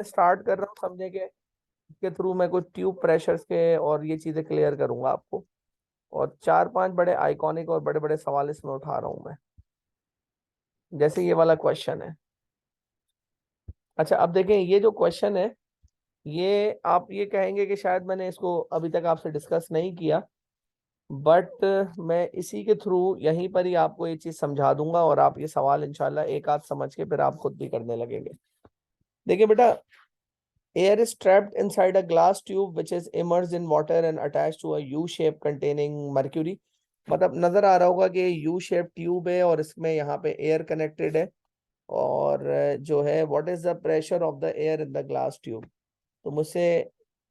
Start कर रहा हूँ समझने के थ्रू मैं कुछ ट्यूब प्रेशर्स के और ये चीजें क्लियर करूंगा आपको। और चार पांच बड़े आइकॉनिक और बड़े बड़े सवाल इसमें उठा रहा हूं मैं। जैसे ये वाला क्वेश्चन है। अच्छा अब देखें ये जो क्वेश्चन है, ये आप ये कहेंगे कि शायद मैंने इसको अभी तक आपसे डिस्कस नहीं किया, बट मैं इसी के थ्रू यहीं पर ही आपको ये चीज समझा दूंगा और आप ये सवाल इंशाल्लाह एक आध समझ के फिर आप खुद भी करने लगेंगे। देखिए बेटा, air is trapped inside a glass tube which is immersed in water and attached to a U shape containing mercury। मतलब नजर आ रहा होगा कि यू शेप ट्यूब है और इसमें यहाँ पे एयर कनेक्टेड है। और जो है what is the pressure of the air in the glass tube. तो मुझसे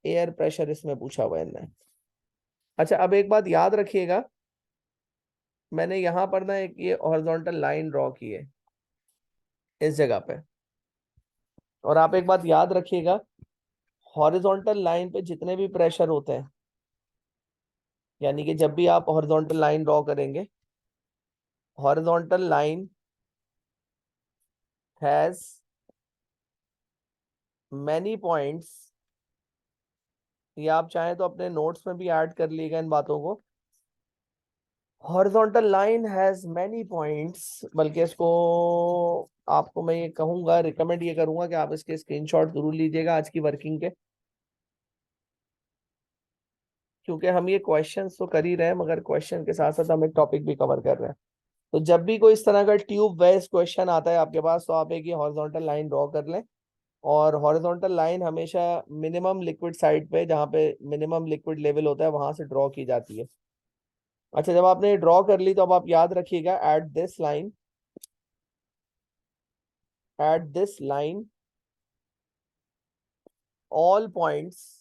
एयर प्रेशर इसमें पूछा हुआ है इनने। अच्छा अब एक बात याद रखिएगा, मैंने यहाँ पर ना एक ये हॉरिजॉन्टल लाइन ड्रॉ की है इस जगह पे। और आप एक बात याद रखिएगा, हॉरिजॉन्टल लाइन पे जितने भी प्रेशर होते हैं, यानी कि जब भी आप हॉरिजॉन्टल लाइन ड्रॉ करेंगे, horizontal line has many points. ये आप चाहें तो अपने नोट्स में भी ऐड कर लीजिएगा इन बातों को। Horizontal line has many points, बल्कि इसको आपको मैं ये कहूंगा, रिकमेंड ये करूंगा कि आप इसके स्क्रीनशॉट जरूर लीजिएगा आज की वर्किंग के, क्योंकि हम ये क्वेश्चंस तो कर ही रहे हैं मगर क्वेश्चन के साथ साथ हम एक टॉपिक भी कवर कर रहे हैं। तो जब भी कोई इस तरह का ट्यूब बेस्ड क्वेश्चन आता है आपके पास, तो आप एक ये हॉरिजॉन्टल लाइन ड्रॉ कर लें। और हॉरिजॉन्टल लाइन हमेशा मिनिमम लिक्विड साइड पे, जहाँ पे मिनिमम लिक्विड लेवल होता है, वहां से ड्रॉ की जाती है। अच्छा जब आपने ड्रॉ कर ली तो अब आप याद रखिएगा, at this line all points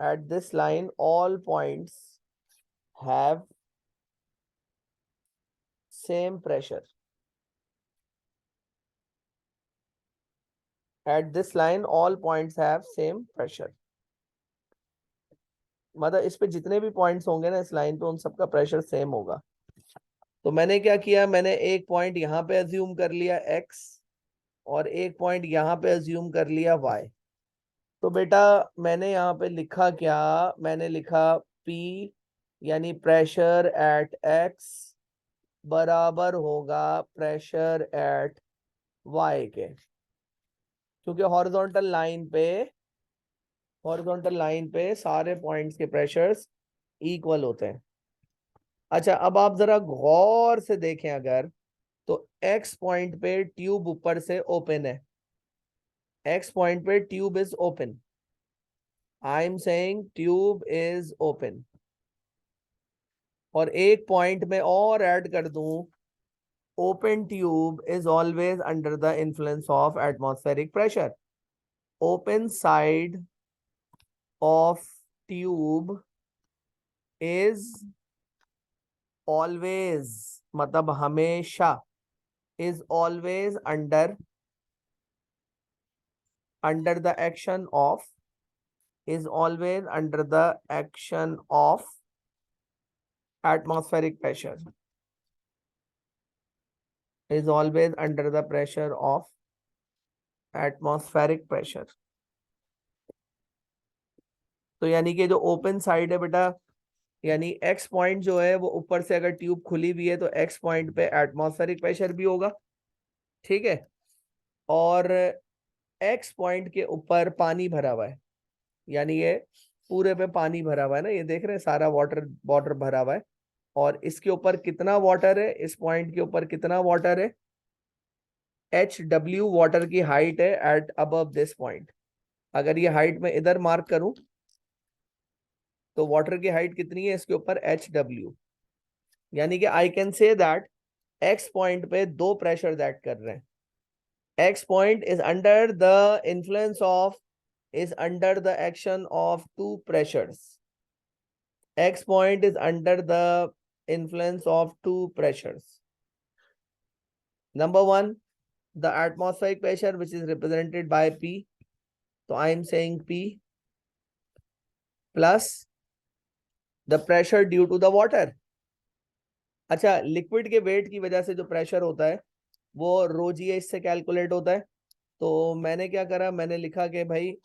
at this line all points have same pressure। at this line all points have same pressure। मतलब इस पे जितने भी पॉइंट्स होंगे ना इस लाइन पे, उन सबका प्रेशर सेम होगा। तो मैंने क्या किया, मैंने एक पॉइंट यहाँ पे अज्यूम कर लिया x, और एक पॉइंट यहाँ पे अज्यूम कर लिया y। तो बेटा मैंने यहाँ पे लिखा क्या, मैंने लिखा P यानी प्रेशर एट x बराबर होगा प्रेशर एट y के, क्योंकि हॉरिजॉन्टल लाइन पे सारे पॉइंट्स के प्रेशर्स इक्वल होते हैं। अच्छा अब आप जरा गौर से देखें अगर, तो एक्स पॉइंट पे ट्यूब ऊपर से ओपन है, एक्स पॉइंट पे tube is open, I am saying tube is open. और एक पॉइंट में और ऐड कर दूं, open tube is always under the influence of atmospheric pressure. Open side of tube is always, मतलब हमेशा, is always under the action of, is always under the action of atmospheric pressure, is always under the pressure of atmospheric pressure। तो यानी कि जो open side है बेटा, यानी x point जो है वो ऊपर से अगर ट्यूब खुली हुई है तो एक्स पॉइंट पे एटमॉस्फेरिक प्रेशर भी होगा, ठीक है। और एक्स पॉइंट के ऊपर पानी भरा हुआ है, यानी ये पूरे पे पानी भरा हुआ है ना, ये देख रहे हैं सारा वाटर वाटर भरा हुआ है। और इसके ऊपर कितना वाटर है, इस पॉइंट के ऊपर कितना वाटर है, HW वाटर की हाइट है एट अबव दिस पॉइंट। अगर ये हाइट में इधर मार्क करूं तो वाटर की हाइट कितनी है इसके ऊपर, HW। यानी कि I can say that x point पे दो प्रेशर एक्ट कर रहे हैं। X point is under the influence of, is under the action of two pressures। X point is under the influence of two pressures। Number one, the atmospheric pressure which is represented by P, so I am saying P plus the pressure due to the water। अच्छा liquid के wait की वजह से जो pressure होता है वो रो जी इससे कैलकुलेट होता है। तो मैंने क्या करा, मैंने लिखा कि भाई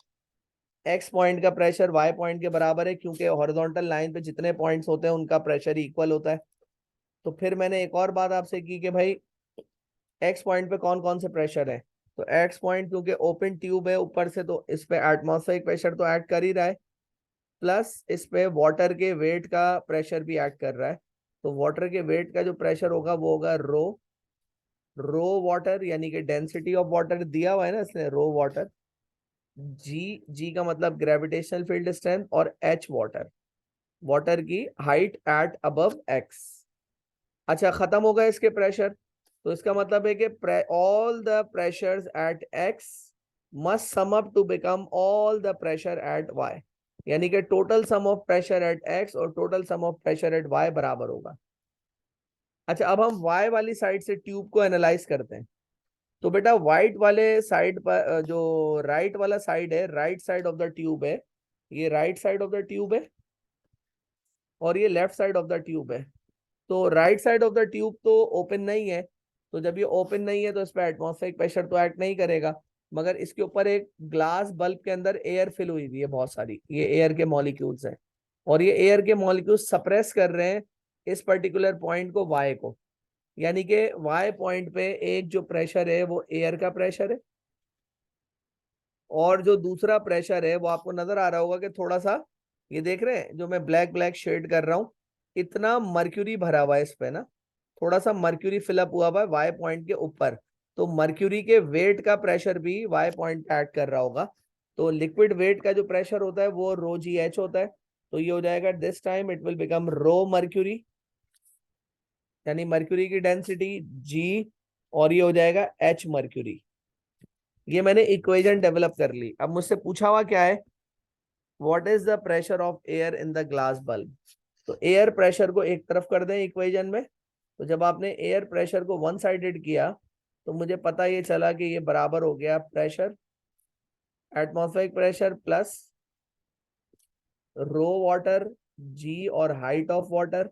एक्स पॉइंट का प्रेशर वाई पॉइंट के बराबर है, क्योंकि हॉरिजॉन्टल लाइन पे जितने पॉइंट्स होते हैं उनका प्रेशर इक्वल होता है। तो फिर मैंने एक और बात आपसे की कि भाई एक्स पॉइंट पे कौन कौन से प्रेशर है। तो एक्स पॉइंट क्योंकि ओपन ट्यूब है ऊपर से, तो इस पे एटमॉस्फेरिक प्रेशर तो ऐड कर ही रहा है, प्लस इस पे वाटर के वेट का प्रेशर भी ऐड कर रहा है। तो वाटर के वेट का जो प्रेशर होगा वो होगा रो, रो वाटर यानी कि डेंसिटी ऑफ वाटर दिया हुआ है ना इसने, रो वाटर। जी, जी का मतलब ग्रेविटेशनल फील्ड स्ट्रेंथ, और एच वाटर, वाटर की हाइट एट अबव एक्स। अच्छा, खत्म हो गया इसके प्रेशर। तो इसका मतलब है कि all the pressures at X must sum up to become all the pressure at Y, यानी कि total sum of pressure at X और total sum of pressure at Y बराबर होगा। अच्छा, अब हम वाई वाली साइड से ट्यूब को एनालाइज करते हैं। तो बेटा वाइट वाले साइड पर जो राइट वाला साइड है, right side of the tube है, ये right side of the tube है और ये left side of the tube है। तो right side of the tube तो ओपन नहीं है, तो जब ये ओपन नहीं है तो इस पर एटमॉस्फेरिक प्रेशर तो एक्ट नहीं करेगा। मगर इसके ऊपर एक ग्लास बल्ब के अंदर एयर फिल हुई हुई है बहुत सारी, ये एयर के मॉलिक्यूल्स हैं, और ये एयर के मॉलिक्यूल्स सप्रेस कर रहे हैं इस पर्टिकुलर पॉइंट को, वाई को। यानी कि वाई पॉइंट पे एक जो प्रेशर है वो एयर का प्रेशर है, और जो दूसरा प्रेशर है वो आपको नजर आ रहा होगा कि थोड़ा सा, ये देख रहे हैं जो मैं ब्लैक ब्लैक शेड कर रहा हूँ, इतना मर्क्यूरी भरा हुआ है इस पे ना, थोड़ा सा मर्क्यूरी फिलअप हुआ हुआ है वाई पॉइंट के ऊपर। तो मर्क्यूरी के वेट का प्रेशर भी वाई पॉइंट पे एक्ट कर रहा होगा। तो लिक्विड वेट का जो प्रेशर होता है वो रो जी एच होता है। तो ये हो जाएगा, this time it will become rho mercury, यानी मर्क्यूरी की डेंसिटी जी, और ये हो जाएगा एच मर्क्यूरी। ये मैंने इक्वेशन डेवलप कर ली। अब मुझसे पूछा हुआ क्या है, what is the pressure of air in the glass bulb. तो एयर प्रेशर को एक तरफ कर दें इक्वेशन में। तो जब आपने एयर प्रेशर को वन साइडेड किया तो मुझे पता ये चला कि ये बराबर हो गया pressure, atmospheric pressure plus rho water g और height of water,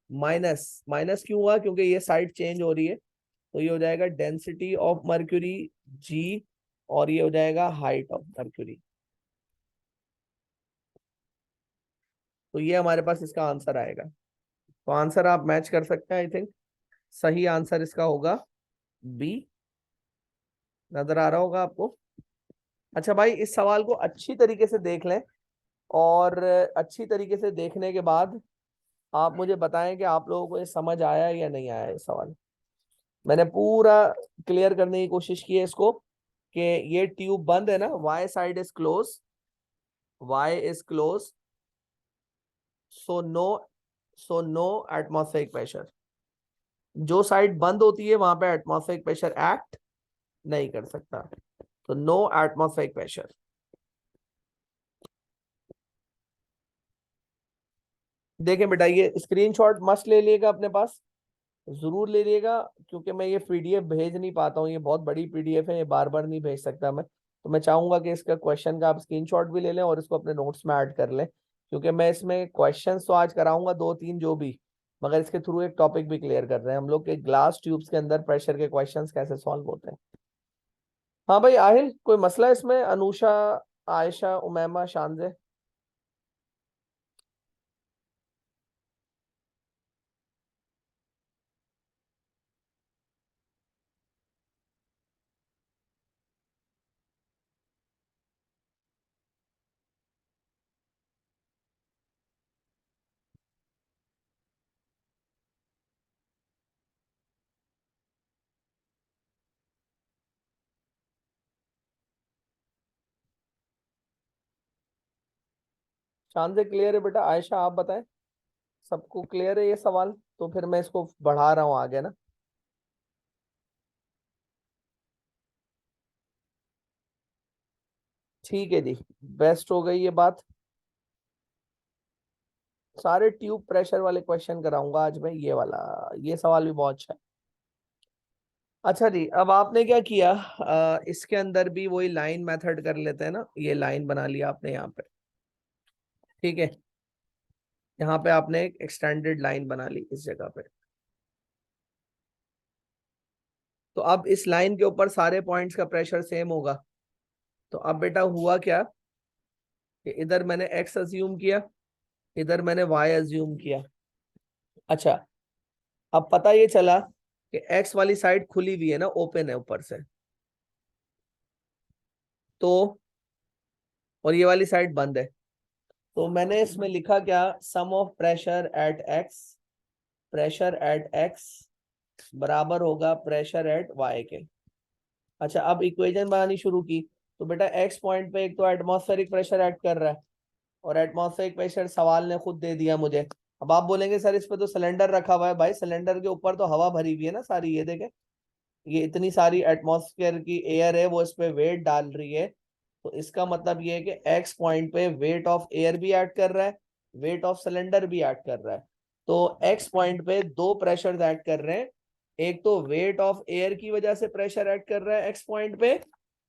minus, minus क्यों हुआ, क्योंकि ये साइड चेंज हो रही है। तो ये हो जाएगा डेंसिटी ऑफ मर्क्यूरी जी, और ये हो जाएगा हाइट ऑफ मर्क्यूरी। तो ये हमारे पास इसका आंसर आएगा। तो आंसर आप मैच कर सकते हैं, आई थिंक सही आंसर इसका होगा बी। नजर आ रहा होगा आपको। अच्छा भाई, इस सवाल को अच्छी तरीके से देख लें, और अच्छी तरीके से देखने के बाद आप मुझे बताएं कि आप लोगों को ये समझ आया या नहीं आया ये सवाल। मैंने पूरा क्लियर करने की कोशिश की है इसको, कि ये ट्यूब बंद है ना, Y side is close, Y is close, so no, so no atmospheric pressure. जो साइड बंद होती है वहां पे एटमॉस्फेरिक प्रेशर एक्ट नहीं कर सकता। तो नो एटमॉस्फेरिक प्रेशर। देखें बेटा, ये स्क्रीनशॉट मस्ट ले लिएगा अपने पास, जरूर ले लिएगा, क्योंकि मैं ये पीडीएफ भेज नहीं पाता हूँ, ये बहुत बड़ी पीडीएफ है, ये बार बार नहीं भेज सकता मैं। तो मैं चाहूंगा कि इसका क्वेश्चन का आप स्क्रीनशॉट भी ले लें और इसको अपने नोट्स में ऐड कर लें, क्योंकि मैं इसमें क्वेश्चंस तो आज कराऊंगा दो तीन जो भी, मगर इसके थ्रू एक टॉपिक भी क्लियर कर रहे हैं हम लोग के ग्लास ट्यूब्स के अंदर प्रेशर के क्वेश्चंस कैसे सॉल्व होते हैं। हाँ भाई आहिल, कोई मसला है इसमें? अनुषा, आयशा, उमैमा, शानजे। शानजे क्लियर है बेटा, आयशा आप बताएं, सबको क्लियर है ये सवाल? तो फिर मैं इसको बढ़ा रहा हूँ आगे ना। ठीक है जी, बेस्ट हो गई ये बात। सारे ट्यूब प्रेशर वाले क्वेश्चन कराऊंगा आज मैं, ये वाला, ये सवाल भी बहुत अच्छा है। अच्छा जी, अब आपने क्या किया, इसके अंदर भी वही लाइन मेथड कर लेते हैं ना। ये लाइन बना लिया आपने यहाँ पे, ठीक है, यहाँ पे आपने एक एक्सटेंडेड लाइन बना ली इस जगह पे। तो अब इस लाइन के ऊपर सारे पॉइंट्स का प्रेशर सेम होगा। तो अब बेटा हुआ क्या कि इधर मैंने x अज्यूम किया, इधर मैंने y अज्यूम किया। अच्छा, अब पता ये चला कि x वाली साइड खुली हुई है ना, ओपन है ऊपर से, तो और ये वाली साइड बंद है। तो मैंने इसमें लिखा क्या, sum of pressure at x, pressure at x बराबर होगा प्रेशर एट y के। अच्छा, अब इक्वेशन बनानी शुरू की। तो बेटा x पॉइंट पे एक तो एटमॉस्फेरिक प्रेशर ऐड कर रहा है, और एटमॉस्फेरिक प्रेशर सवाल ने खुद दे दिया मुझे। अब आप बोलेंगे सर इस पे तो सिलेंडर रखा हुआ है। भाई सिलेंडर के ऊपर तो हवा भरी हुई है ना सारी, ये देखें, ये इतनी सारी एटमॉस्फेयर की एयर है, वो इस पे वेट डाल रही है। तो इसका मतलब ये है कि एक्स पॉइंट पे वेट ऑफ एयर भी ऐड कर रहा है, वेट ऑफ सिलेंडर भी ऐड कर रहा है। तो एक्स पॉइंट पे दो प्रेशर ऐड कर रहे हैं। एक तो वेट ऑफ एयर की वजह से प्रेशर ऐड कर रहा है एक्स पॉइंट पे,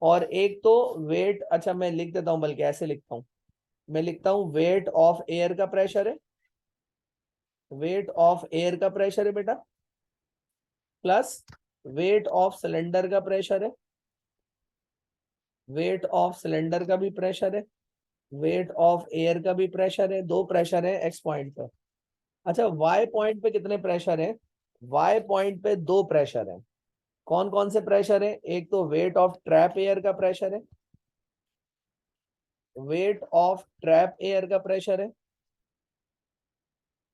और एक तो वेट, अच्छा मैं लिख देता हूं, बल्कि ऐसे लिखता हूं, मैं लिखता हूं वेट ऑफ एयर का प्रेशर है, वेट ऑफ एयर का प्रेशर है बेटा, प्लस वेट ऑफ सिलेंडर का प्रेशर है, वेट ऑफ सिलेंडर का भी प्रेशर है, वेट ऑफ एयर का भी प्रेशर है। दो प्रेशर है एक्स पॉइंट पे। अच्छा, वाई पॉइंट पे कितने प्रेशर है, वाई पॉइंट पे दो प्रेशर है। कौन कौन से प्रेशर है, एक तो वेट ऑफ ट्रैप एयर का प्रेशर है, वेट ऑफ ट्रैप एयर का प्रेशर है,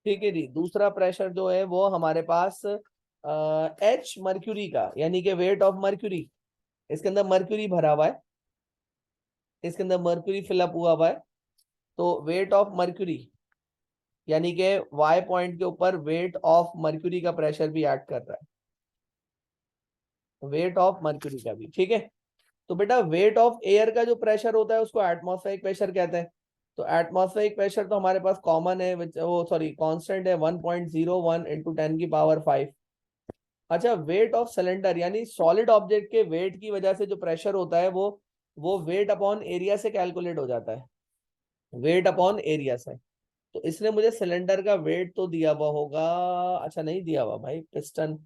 ठीक है जी। दूसरा प्रेशर जो है वो हमारे पास एच मर्क्यूरी का, यानी कि वेट ऑफ मर्क्यूरी, इसके अंदर मर्क्यूरी भरा हुआ है, इसके अंदर मर्क्यूरी फिलअप हुआ हुआ है। तो वेट ऑफ मर्क्यूरी, यानी कि वाई पॉइंट के ऊपर वेट ऑफ मर्क्यूरी का प्रेशर भी ऐड कर रहा है, वेट ऑफ मर्क्यूरी का भी, ठीक है। तो बेटा वेट ऑफ एयर का जो प्रेशर होता है उसको एटमॉस्फेरिक प्रेशर कहते हैं। तो एटमॉस्फेरिक प्रेशर तो हमारे पास कॉमन है, वो सॉरी कांस्टेंट है, 1.01 इंटू 10⁵। अच्छा, वेट ऑफ सिलेंडर यानी सॉलिड ऑब्जेक्ट के वेट की वजह से जो प्रेशर होता है वो वेट अपॉन एरिया से कैलकुलेट हो जाता है, वेट अपॉन एरिया से। तो इसने मुझे सिलेंडर का वेट तो दिया हुआ होगा, अच्छा नहीं दिया हुआ भाई, पिस्टन,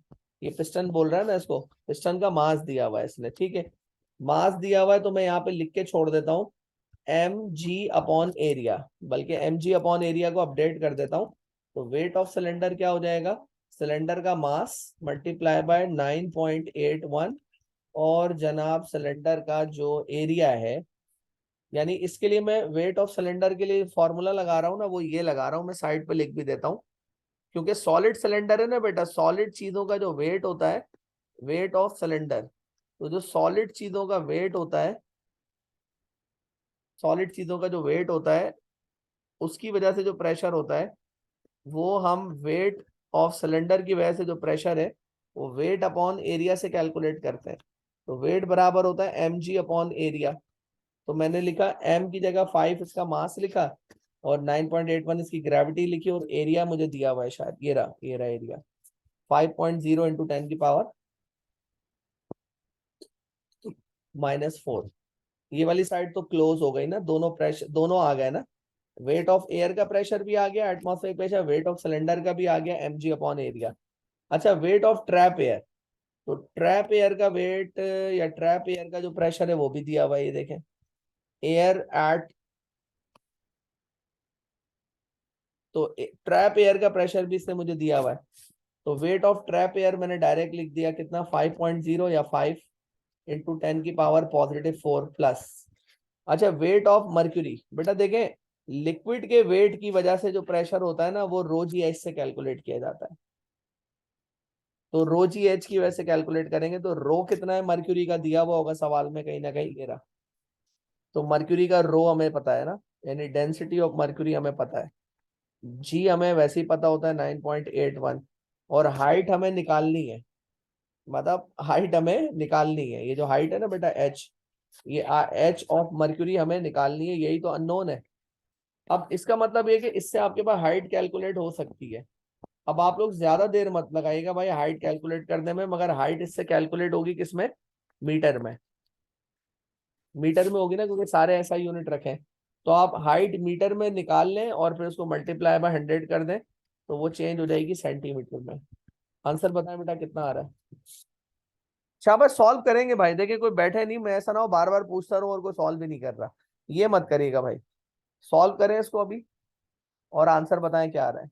ये पिस्टन बोल रहा है ना इसको, पिस्टन का मास दिया हुआ है इसने, ठीक है। मास दिया हुआ है तो मैं यहाँ पे लिख के छोड़ देता हूँ एम जी अपॉन एरिया, बल्कि एम जी अपॉन एरिया को अपडेट कर देता हूँ। तो वेट ऑफ सिलेंडर क्या हो जाएगा, सिलेंडर का मास मल्टीप्लाई बाय 9.81, और जनाब सिलेंडर का जो एरिया है, यानी इसके लिए मैं वेट ऑफ सिलेंडर के लिए फॉर्मूला लगा रहा हूँ ना, वो ये लगा रहा हूँ, मैं साइड पे लिख भी देता हूँ। क्योंकि सॉलिड सिलेंडर है ना बेटा, सॉलिड चीजों का जो वेट होता है, वेट ऑफ सिलेंडर, तो जो सॉलिड चीजों का वेट होता है, सॉलिड चीजों का जो वेट होता है उसकी वजह से जो प्रेशर होता है, वो हम वेट ऑफ सिलेंडर की वजह से जो प्रेशर है वो वेट अपॉन एरिया से कैलकुलेट करते हैं। तो वेट बराबर होता है एम जी अपॉन एरिया। तो मैंने लिखा m की जगह 5 इसका मास लिखा, और 9.81 इसकी ग्रेविटी लिखी, और एरिया मुझे दिया हुआ है शायद, ये रहा एरिया 5.0 इंटू 10⁻⁻⁴। ये वाली साइड तो क्लोज हो गई ना, दोनों प्रेशर दोनों आ गए ना, वेट ऑफ एयर का प्रेशर भी आ गया, atmospheric pressure, weight of cylinder का भी आ गया, एम जी अपॉन एरिया। अच्छा, वेट ऑफ ट्रैप एयर, तो ट्रैप एयर का वेट या ट्रैप एयर का जो प्रेशर है वो भी दिया हुआ है, ये देखें, एयर एट, तो ट्रैप एयर का प्रेशर भी इसने मुझे दिया हुआ है। तो वेट ऑफ ट्रैप एयर मैंने डायरेक्ट लिख दिया कितना, 5.0 या 5 इंटू 10⁻⁴ प्लस। अच्छा, वेट ऑफ मर्क्यूरी, बेटा देखें, लिक्विड के वेट की वजह से जो प्रेशर होता है ना वो रो जी एच से कैलकुलेट किया जाता है। तो रो जी एच की वजह से कैलकुलेट करेंगे, तो रो कितना है मर्क्यूरी का, दिया हुआ होगा सवाल में कहीं ना कहीं, ये रहा। तो मर्क्यूरी का रो हमें पता है ना, यानी डेंसिटी ऑफ मर्क्यूरी हमें पता है, जी हमें वैसे ही पता होता है 9.81, और हाइट हमें निकालनी है, मतलब हाइट हमें निकालनी है, ये जो हाइट है ना बेटा एच, ये एच ऑफ मर्क्यूरी हमें निकालनी है, यही तो अननोन है। अब इसका मतलब ये कि इससे आपके पास हाइट कैलकुलेट हो सकती है। अब आप लोग ज्यादा देर मत लगाइएगा भाई हाइट कैलकुलेट करने में, मगर हाइट इससे कैलकुलेट होगी किसमें, मीटर में, मीटर में होगी ना, क्योंकि सारे ऐसा यूनिट रखें। तो आप हाइट मीटर में निकाल लें और फिर उसको मल्टीप्लाई बाय 100 कर दें, तो वो चेंज हो जाएगी सेंटीमीटर में। आंसर बताएं बेटा कितना आ रहा है। शाबाश, सॉल्व करेंगे भाई। देखिए कोई बैठे नहीं, मैं ऐसा ना हो बार बार पूछता रहूं और कोई सॉल्व भी नहीं कर रहा, ये मत करिएगा भाई। सॉल्व करें इसको अभी, और आंसर बताएं क्या आ रहा है।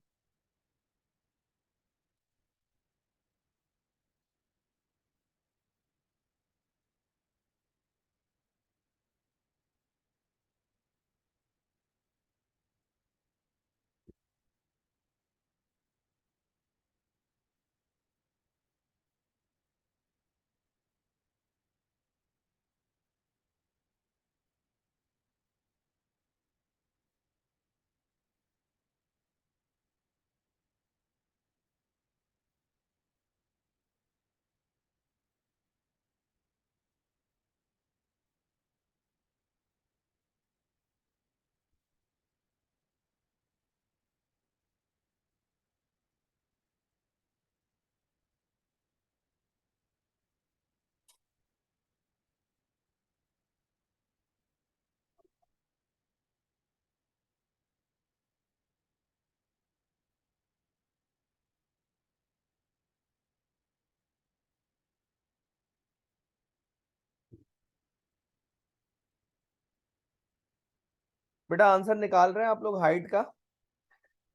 बेटा आंसर निकाल रहे हैं आप लोग हाइट का,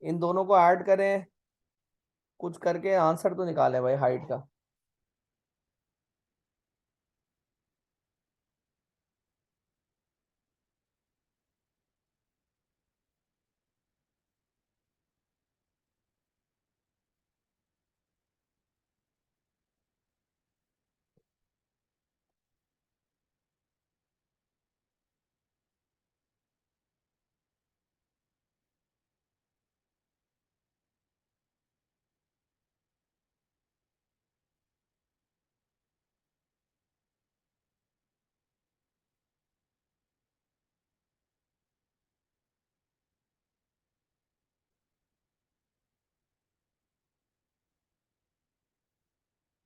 इन दोनों को ऐड करें, कुछ करके आंसर तो निकालें भाई हाइट का।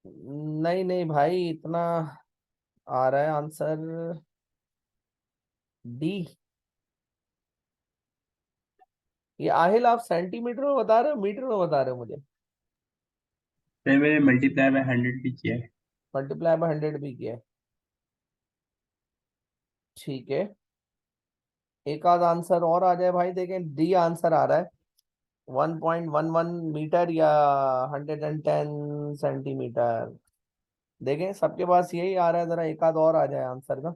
नहीं नहीं भाई, इतना आ रहा है आंसर डी। ये आहिल आप सेंटीमीटर में बता रहे हो मीटर में बता रहे हो मुझे? फिर मैंने मल्टीप्लाई बाय 100 भी किया है। मल्टीप्लाई बाय 100 भी किया है, ठीक है। एक आध आंसर और आ जाए भाई, देखें डी आंसर आ रहा है 1.11 मीटर या 110 सेंटीमीटर। देखें सबके पास यही आ रहा है, जरा एक आध और आ जाए आंसर का।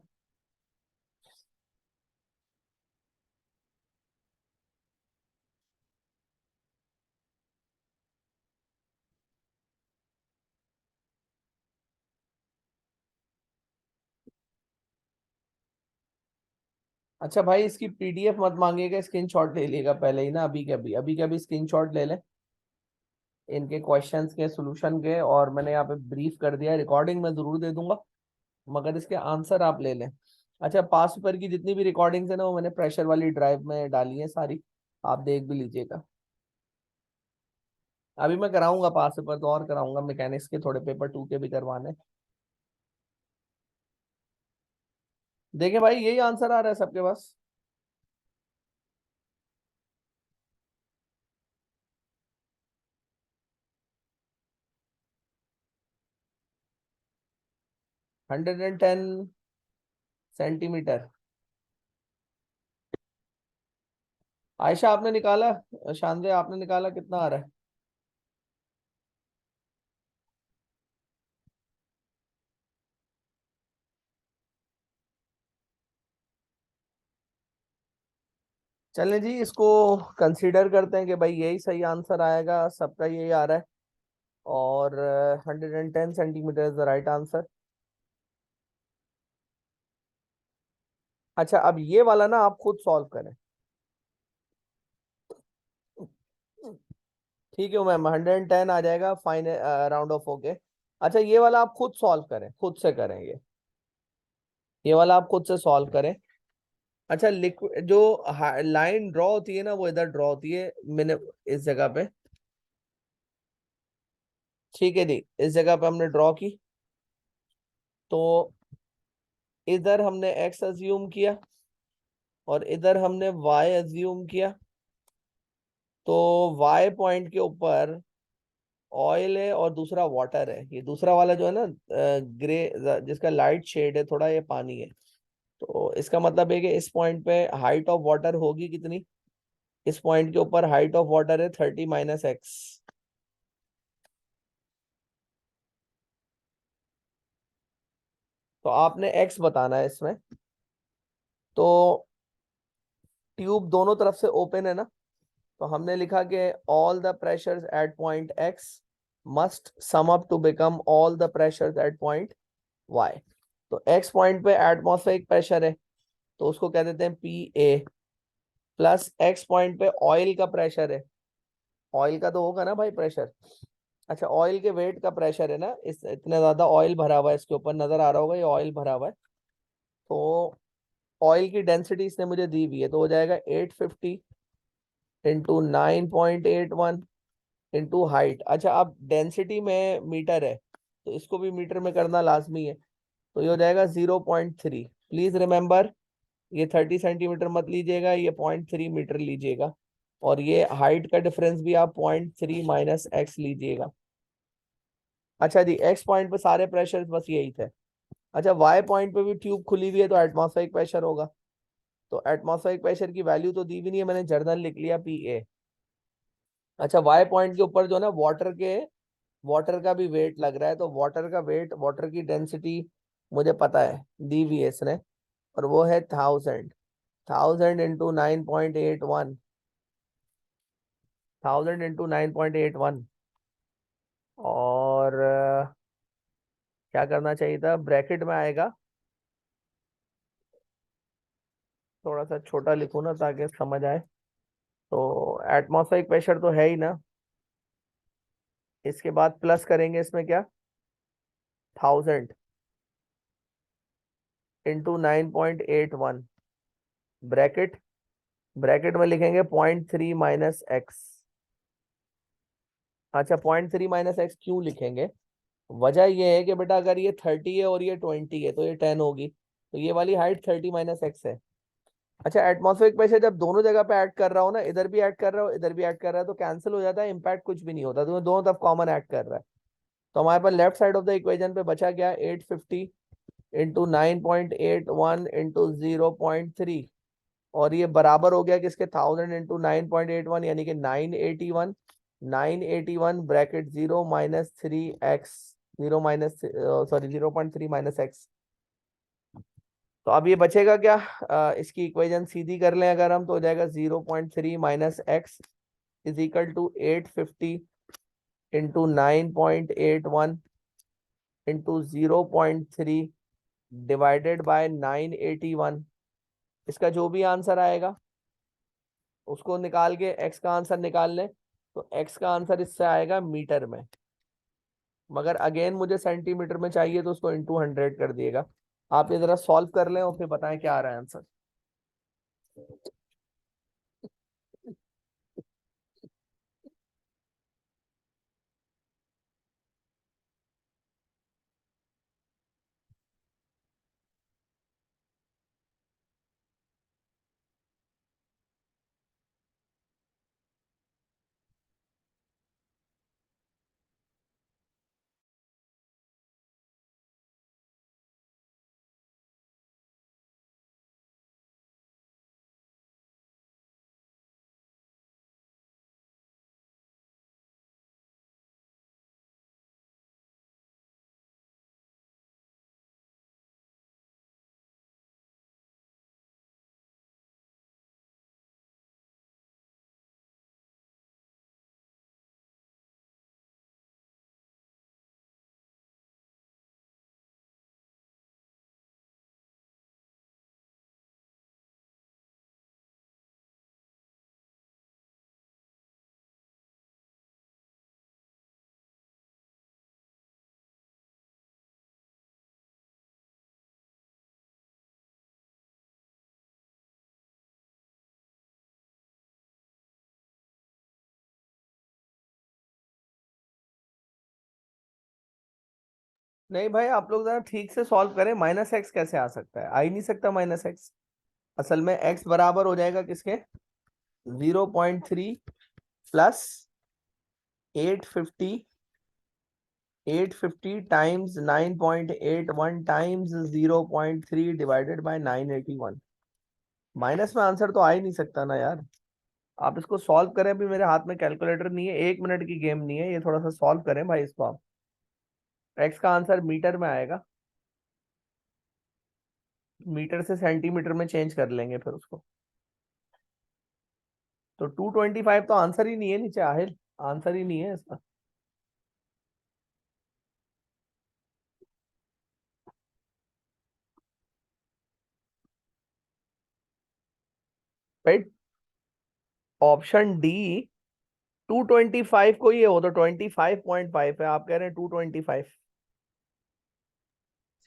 अच्छा भाई, इसकी पीडीएफ मत मांगिएगा, स्क्रीनशॉट ले लीजिएगा पहले ही ना, अभी के अभी, अभी के अभी स्क्रीनशॉट ले लें इनके क्वेश्चंस के सॉल्यूशन के, और मैंने यहाँ पे ब्रीफ कर दिया है, रिकॉर्डिंग मैं जरूर दे दूंगा, मगर इसके आंसर आप ले लें। अच्छा, पास पेपर की जितनी भी रिकॉर्डिंग्स है ना, वो मैंने प्रेशर वाली ड्राइव में डाली है सारी, आप देख भी लीजिएगा। अभी मैं कराऊंगा पास पेपर तो और कराऊंगा, मैकेनिक्स के थोड़े पेपर 2 के भी करवाने। देखें भाई यही आंसर आ रहा है सबके पास। 110 सेंटीमीटर। आयशा आपने निकाला, शानदे आपने निकाला, कितना आ रहा है? चलें जी, इसको कंसीडर करते हैं कि भाई यही सही आंसर आएगा, सबका यही आ रहा है, और 110 centimetre is the right answer. अच्छा, अब ये वाला ना आप खुद सॉल्व करें, ठीक है मैम, 110 आ जाएगा फाइन, राउंड ऑफ होके। अच्छा ये वाला आप खुद सॉल्व करें, खुद से करें ये वाला आप खुद से सॉल्व करें। अच्छा, लिक्विड जो लाइन ड्रॉ होती है ना, वो इधर ड्रॉ होती है, मैंने इस जगह पे, ठीक है जी, इस जगह पे हमने ड्रॉ की, तो इधर हमने एक्स अज्यूम किया और इधर हमने वाई अज्यूम किया, तो वाई पॉइंट के ऊपर ऑयल है और दूसरा वाटर है। ये दूसरा वाला जो है ना ग्रे, जिसका लाइट शेड है थोड़ा, ये पानी है। तो इसका मतलब है कि इस पॉइंट पे हाइट ऑफ वाटर होगी कितनी? इस पॉइंट के ऊपर हाइट ऑफ वाटर है 30 - x। तो आपने x बताना है इसमें। तो ट्यूब दोनों तरफ से ओपन है ना, तो हमने लिखा कि all the pressures at point x must sum up to become all the pressures at point y। तो x पॉइंट पे एटमॉस्फेरिक प्रेशर है, तो उसको कह देते हैं PA, प्लस x पॉइंट पे ऑयल का प्रेशर है। ऑयल का तो होगा ना भाई प्रेशर। अच्छा, ऑयल के वेट का प्रेशर है ना, इस इतना ज्यादा ऑयल भरा हुआ है, इसके ऊपर नजर आ रहा होगा ये ऑयल भरा हुआ है। तो ऑयल की डेंसिटी इसने मुझे दी हुई है, तो हो जाएगा 850 इंटू 9.81 इंटू हाइट। अच्छा, अब डेंसिटी में मीटर है, तो इसको भी मीटर में करना लाजमी है। तो ये हो जाएगा 0.3। प्लीज रिमेंबर, ये 30 सेंटीमीटर मत लीजिएगा, ये 0.3 मीटर लीजिएगा। और ये हाइट का डिफरेंस भी आप 0.3 - x लीजिएगा। अच्छा जी, एक्स पॉइंट पे सारे प्रेशर बस यही थे। अच्छा, वाई पॉइंट पे भी ट्यूब खुली हुई है, तो एटमॉस्फेरिक प्रेशर होगा। तो एटमॉस्फेरिक प्रेशर की वैल्यू तो दी भी नहीं है, मैंने जर्नल लिख लिया PA। अच्छा, वाई पॉइंट के ऊपर जो ना वाटर का भी वेट लग रहा है, तो वाटर का वेट, वाटर की डेंसिटी मुझे पता है, दी हुई है इसने, और वो है 1000। 1000 इंटू 9.81, 1000 इंटू 9.81। और क्या करना चाहिए था, ब्रैकेट में आएगा, थोड़ा सा छोटा लिखूँ ना ताकि समझ आए। तो एटमॉस्फेरिक प्रेशर तो है ही ना, इसके बाद प्लस करेंगे इसमें क्या, 1000 इंटू 9.81, ब्रैकेट, ब्रैकेट में लिखेंगे 0.3 - x। अच्छा, 0.3 - x क्यों लिखेंगे? वजह ये है कि बेटा अगर ये 30 है और ये 20 है तो ये 10 होगी, तो ये वाली हाइट 30 - x है। अच्छा, एटमॉस्फेरिक प्रेशर जब दोनों जगह पे ऐड कर रहा हो ना, इधर भी ऐड कर रहा हो इधर भी ऐड कर रहा है, तो कैंसिल हो जाता है, इम्पैक्ट कुछ भी नहीं होता, तो दोनों तरफ कॉमन ऐड कर रहा है। तो हमारे पास left side of the equation पे बचा क्या, 850 इंटू 9.81 इंटू 0.3। और ये बराबर हो गया किसके, 1000 इंटू 9.81, यानी कि 981। 981 bracket 0 - 3 x, 0 minus, sorry 0.3 - x। तो अब ये बचेगा क्या, इसकी इक्वेशन सीधी कर लें अगर हम, तो हो जाएगा 0.3 - x is equal to 850 into 9.81 into 0.3 divided by 981। इसका जो भी आंसर आएगा उसको निकाल के x का आंसर निकाल लें, तो x का आंसर इससे आएगा मीटर में। मगर अगेन मुझे सेंटीमीटर में चाहिए, तो उसको इंटू 100 कर दिएगा। आप ये जरा सॉल्व कर लें और फिर बताएं क्या आ रहा है आंसर। नहीं भाई, आप लोग जरा ठीक से सॉल्व करें, -x कैसे आ सकता है, आ ही नहीं सकता -x। असल में x बराबर हो जाएगा किसके, 0.3 plus 850 850 times 9.81 times 0.3 divided by 981। Minus में आंसर तो आ ही नहीं सकता ना यार। आप इसको सॉल्व करें, अभी मेरे हाथ में कैलकुलेटर नहीं है, 1 मिनट की गेम नहीं है ये, थोड़ा सा सॉल्व करें भाई इसको आप। एक्स का आंसर मीटर में आएगा, मीटर से सेंटीमीटर में चेंज कर लेंगे फिर उसको। तो 225 तो आंसर ही नहीं है नीचे आहिल, आंसर ही नहीं है इसका। राइट, ऑप्शन डी 225 को ही है, वो तो 25.5 है, आप कह रहे हैं 225।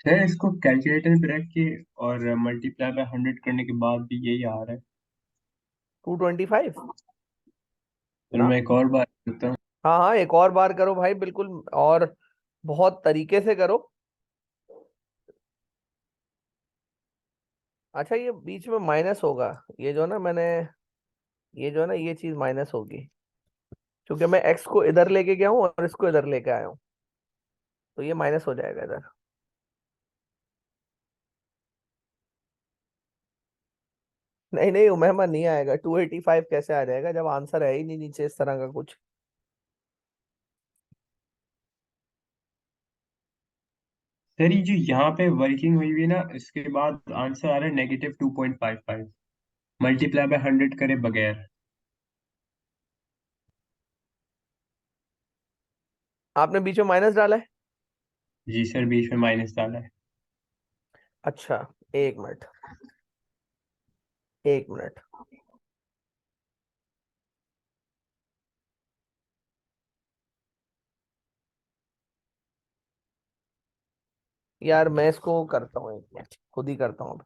सर इसको कैलकुलेटर पे रख के और मल्टीप्लाई बाय 100 करने के बाद भी यही आ रहा है। 225 और ना। मैं एक और बात करता हूँ। हाँ हाँ, एक और बार करो भाई बिल्कुल, और बहुत तरीके से करो। अच्छा, ये बीच में माइनस होगा, ये जो ना मैंने, ये जो है ना ये चीज माइनस होगी, क्योंकि मैं एक्स को इधर लेके गया हूँ और इसको इधर लेके आया हूँ, तो ये माइनस हो जाएगा इधर। नहीं नहीं उमैमा, नहीं आएगा 285, कैसे आ जाएगा जब आंसर है ही नहीं नीचे इस तरह का कुछ। सर ये जो यहाँ पे वर्किंग हुई हुई है ना, इसके बाद आंसर आ रहा है -2.55, मल्टीप्लाई बाय 100 करे बगैर। आपने बीच में माइनस डाला है। जी सर, बीच में माइनस डाला है। अच्छा, 1 मिनट, 1 मिनट। यार मैं इसको करता हूँ, 1 मिनट खुद ही करता हूँ।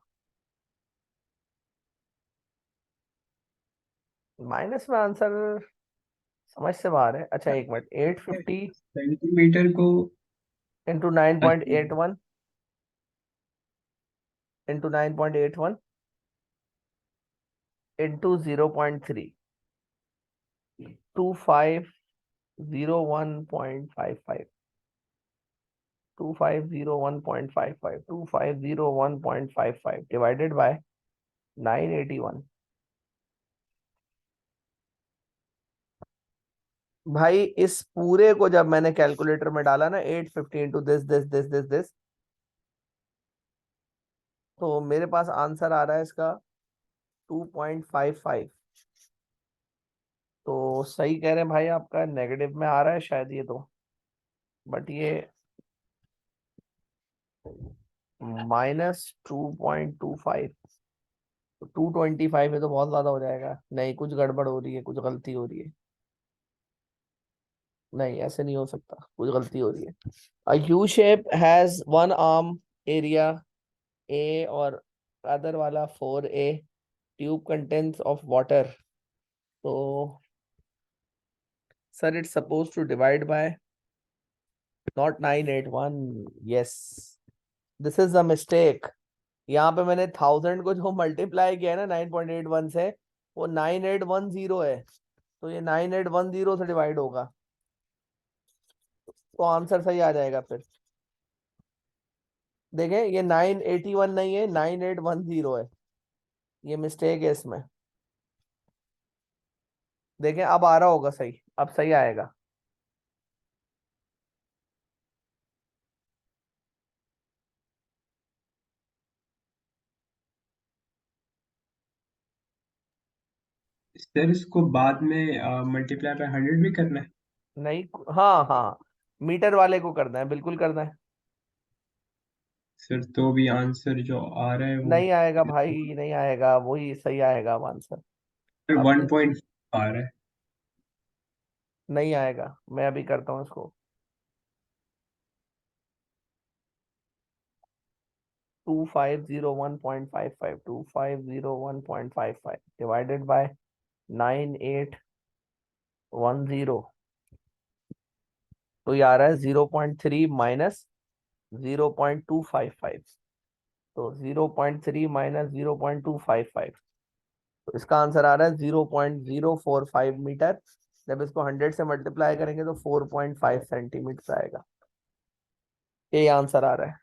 माइनस में आंसर समझ से बाहर है। अच्छा 1 मिनट, 850 सेंटीमीटर को। इंटू नाइन पॉइंट अच्छा, eight one into 9.81 into 0.3, 2501.55, 2501.55, 2501.55 divided by 981। भाई इस पूरे को जब मैंने कैलकुलेटर में डाला ना, 850 into this this this this this, तो मेरे पास आंसर आ रहा है इसका 2.55। तो सही कह रहे हैं भाई, आपका नेगेटिव में आ रहा है शायद ये तो, बट ये -2.25, 225 है तो बहुत ज्यादा हो जाएगा। नहीं, कुछ गड़बड़ हो रही है, कुछ गलती हो रही है। नहीं ऐसे नहीं हो सकता, कुछ गलती हो रही है। A U shape has one arm, area A और अदर वाला 4A, tube contents of water. तो sir it's suppose to divide by not 981। Yes, this is the mistake. यहाँ पे मैंने 1000 को जो मल्टीप्लाई किया है ना 9.81 से, वो 9810 है, तो ये 9810 से डिवाइड होगा, तो आंसर सही आ जाएगा फिर। देखें, ये 981 नहीं है, 9810 है, ये मिस्टेक है इसमें। देखें अब आ रहा होगा सही, अब सही आएगा। सर इसको बाद में मल्टीप्लाई बाय 100 भी करना है। नहीं, हाँ हाँ, मीटर वाले को करना है, बिल्कुल करना है। सर तो भी आंसर जो आ रहा है वो नहीं आएगा भाई, नहीं आएगा, वही सही आएगा अब आंसर। सर अब 1 पॉइंट आ रहा है। नहीं आएगा, मैं अभी करता हूँ इसको। 2501.55, 2501.55 डिवाइडेड बाय 9810, तो ये आ रहा है 0.3 माइनस 0.255, तो 0.3 माइनस 0.255, तो इसका आंसर आ रहा है 0.045 मीटर। जब इसको 100 से मल्टीप्लाई करेंगे तो 4.5 सेंटीमीटर आएगा। ये आंसर आ रहा है।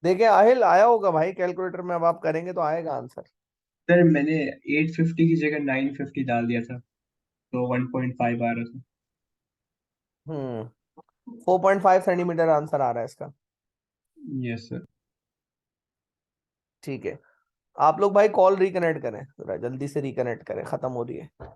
देखिए आहिल, आया होगा भाई कैलकुलेटर में, अब आप करेंगे तो आएगा आंसर। सर मैंने 850 की जगह 950 डाल दिया था, तो 1.5 आ रहा था। 4.5 सेंटीमीटर आंसर आ रहा है इसका। Yes sir. ठीक है। आप लोग भाई कॉल रिकनेक्ट करें, जरा जल्दी से रिकनेक्ट करें, खत्म हो रही है।